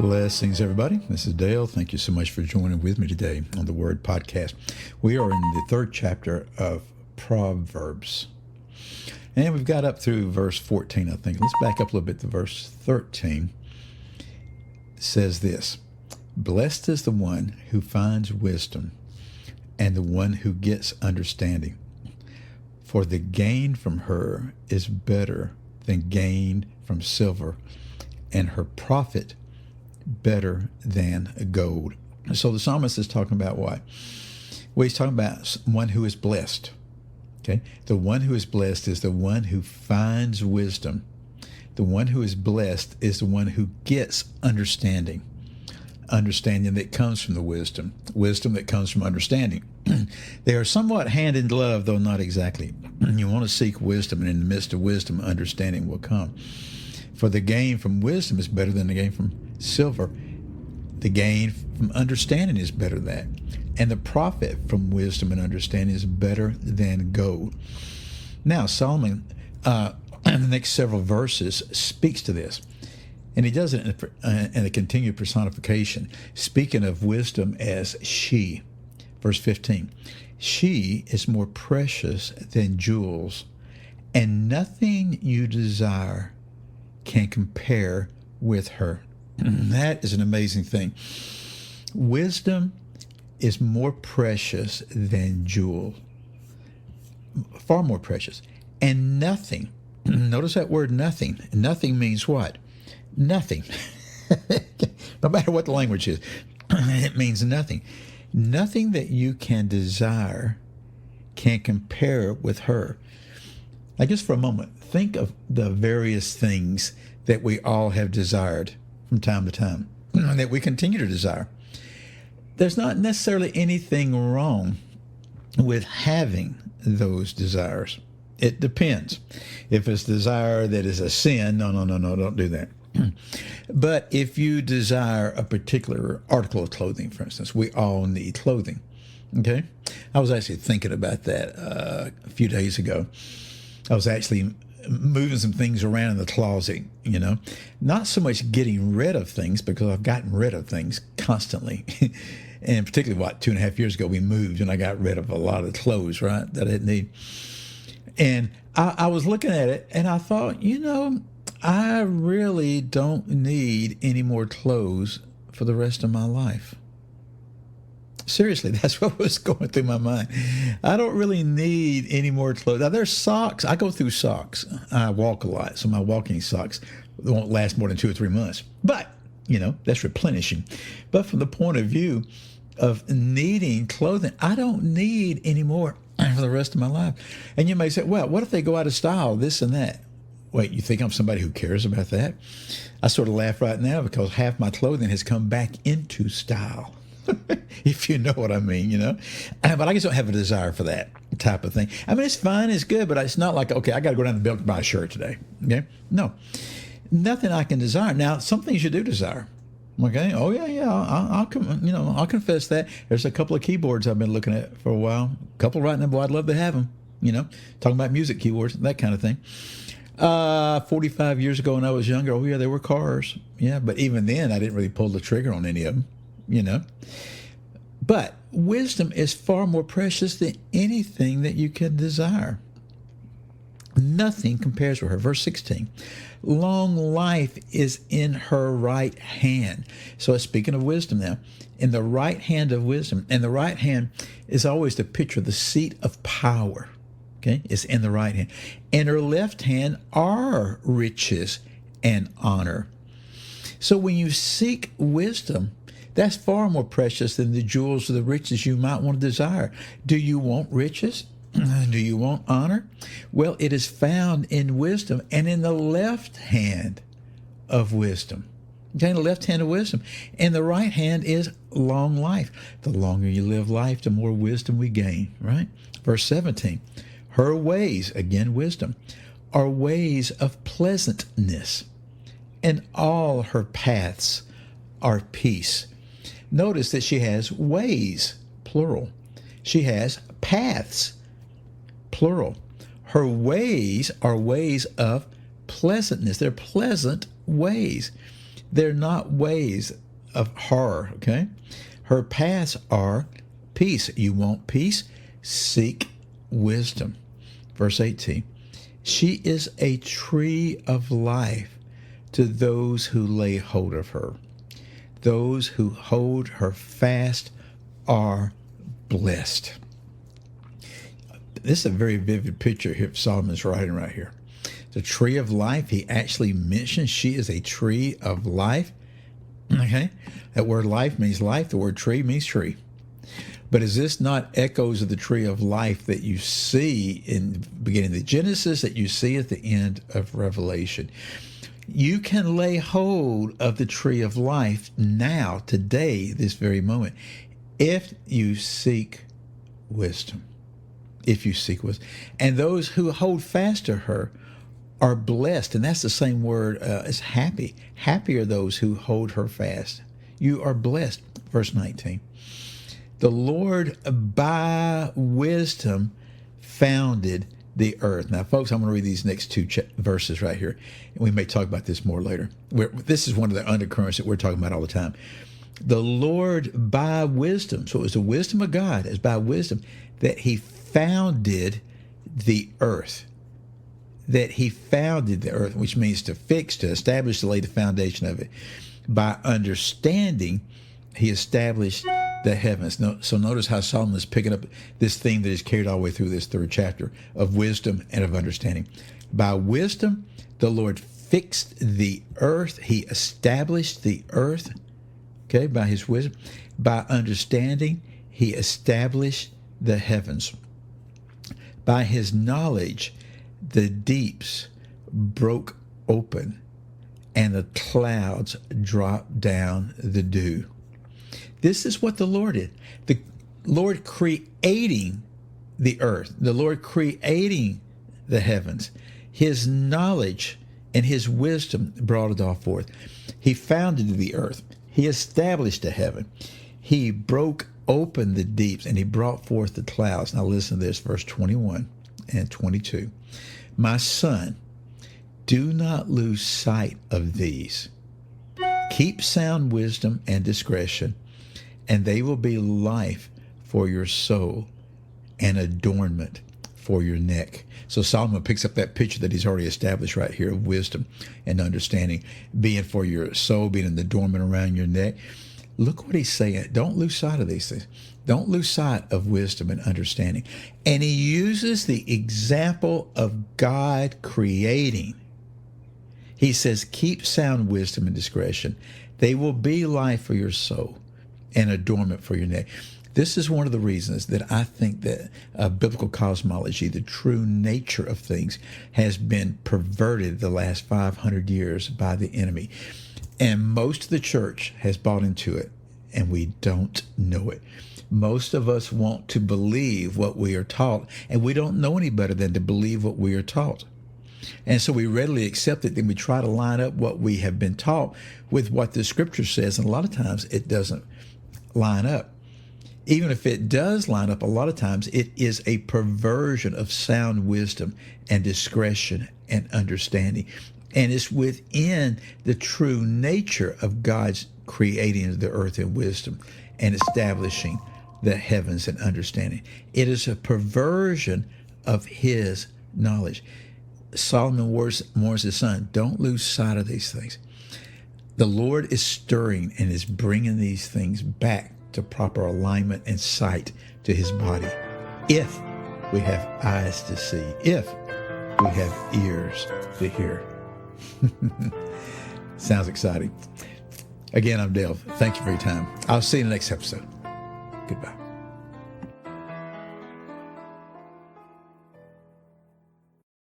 Blessings, everybody. This is Dale. Thank you so much for joining with me today on the Word Podcast. We are in the third chapter of Proverbs. And we've got up through verse 14, I think. Let's back up a little bit to verse 13. It says this: Blessed is the one who finds wisdom and the one who gets understanding. For the gain from her is better than gain from silver, and her profit better than gold. So the psalmist is talking about what? Well, he's talking about one who is blessed. Okay, the one who is blessed is the one who finds wisdom. The one who is blessed is the one who gets understanding. Understanding that comes from the wisdom. Wisdom that comes from understanding. They are somewhat hand in glove, though not exactly. You want to seek wisdom, and in the midst of wisdom, understanding will come. For the gain from wisdom is better than the gain from silver. The gain from understanding is better than that. And the profit from wisdom and understanding is better than gold. Now, Solomon, in the next several verses, speaks to this. And he does it in a continued personification, speaking of wisdom as she. Verse 15, she is more precious than jewels, and nothing you desire can compare with her. That is an amazing thing. Wisdom is more precious than jewel, far more precious. And nothing, notice that word nothing. Nothing means what? Nothing. No matter what the language is, it means nothing. Nothing that you can desire can compare with her. Now, just for a moment, think of the various things that we all have desired from time to time, that we continue to desire. There's not necessarily anything wrong with having those desires. It depends. If it's desire that is a sin, no, don't do that. But if you desire a particular article of clothing, for instance, we all need clothing. Okay? I was actually thinking about that a few days ago. I was actually moving some things around in the closet, not so much getting rid of things, because I've gotten rid of things constantly. And particularly, 2.5 years ago, we moved and I got rid of a lot of clothes, right, that I didn't need. And I was looking at it and I thought, I really don't need any more clothes for the rest of my life. Seriously, that's what was going through my mind. I don't really need any more clothes. Now, there's socks. I go through socks. I walk a lot, so my walking socks won't last more than 2 or 3 months. But, that's replenishing. But from the point of view of needing clothing, I don't need any more for the rest of my life. And you may say, well, what if they go out of style, this and that? Wait, you think I'm somebody who cares about that? I sort of laugh right now because half my clothing has come back into style, if you know what I mean, But I just don't have a desire for that type of thing. I mean, it's fine, it's good, but it's not like, okay, I got to go down to the belt to buy a shirt today. Okay? No. Nothing I can desire. Now, some things you do desire. Okay? Oh, yeah. I'll confess that. There's a couple of keyboards I've been looking at for a while. A couple right now, boy, I'd love to have them. Talking about music keyboards, that kind of thing. 45 years ago when I was younger, oh yeah, there were cars. Yeah, but even then I didn't really pull the trigger on any of them, But wisdom is far more precious than anything that you can desire. Nothing compares with her. Verse 16, long life is in her right hand. So it's speaking of wisdom now. In the right hand of wisdom. And the right hand is always the picture, the seat of power. Okay, it's in the right hand. In her left hand are riches and honor. So when you seek wisdom, that's far more precious than the jewels or the riches you might want to desire. Do you want riches? Do you want honor? Well, it is found in wisdom and in the left hand of wisdom. Okay, the left hand of wisdom. And the right hand is long life. The longer you live life, the more wisdom we gain, right? Verse 17. Her ways, again, wisdom, are ways of pleasantness, and all her paths are peace. Notice that she has ways, plural. She has paths, plural. Her ways are ways of pleasantness. They're pleasant ways. They're not ways of horror, okay? Her paths are peace. You want peace? Seek wisdom. Verse 18. She is a tree of life to those who lay hold of her. Those who hold her fast are blessed. This is a very vivid picture here Solomon's writing right here. The tree of life, he actually mentions she is a tree of life. Okay? That word life means life. The word tree means tree. But is this not echoes of the tree of life that you see in the beginning of Genesis, that you see at the end of Revelation? You can lay hold of the tree of life now, today, this very moment, if you seek wisdom. If you seek wisdom. And those who hold fast to her are blessed. And that's the same word as happy. Happy are those who hold her fast. You are blessed. Verse 19. The Lord by wisdom founded the earth. Now, folks, I'm going to read these next two verses right here. And we may talk about this more later. This is one of the undercurrents that we're talking about all the time. The Lord by wisdom. So it was the wisdom of God. It's by wisdom that he founded the earth. That he founded the earth, which means to fix, to establish, to lay the foundation of it. By understanding, he established the heavens. So notice how Solomon is picking up this theme that is carried all the way through this third chapter of wisdom and of understanding. By wisdom, the Lord fixed the earth. He established the earth, okay, by his wisdom. By understanding, he established the heavens. By his knowledge, the deeps broke open and the clouds dropped down the dew. This is what the Lord did. The Lord creating the earth, the Lord creating the heavens. His knowledge and his wisdom brought it all forth. He founded the earth. He established the heaven. He broke open the deeps and he brought forth the clouds. Now listen to this, verse 21 and 22. My son, do not lose sight of these. Keep sound wisdom and discretion, and they will be life for your soul and adornment for your neck. So Solomon picks up that picture that he's already established right here of wisdom and understanding, being for your soul, being an adornment around your neck. Look what he's saying. Don't lose sight of these things. Don't lose sight of wisdom and understanding. And he uses the example of God creating. He says, keep sound wisdom and discretion. They will be life for your soul and adornment for your neck. This is one of the reasons that I think that biblical cosmology, the true nature of things, has been perverted the last 500 years by the enemy. And most of the church has bought into it, and we don't know it. Most of us want to believe what we are taught, and we don't know any better than to believe what we are taught. And so we readily accept it, then we try to line up what we have been taught with what the scripture says, and a lot of times it doesn't line up. Even if it does line up, a lot of times it is a perversion of sound wisdom and discretion and understanding. And it's within the true nature of God's creating the earth in wisdom and establishing the heavens in understanding. It is a perversion of his knowledge. Solomon warns his son, don't lose sight of these things. The Lord is stirring and is bringing these things back to proper alignment and sight to his body. If we have eyes to see, if we have ears to hear. Sounds exciting. Again, I'm Dale. Thank you for your time. I'll see you in the next episode. Goodbye.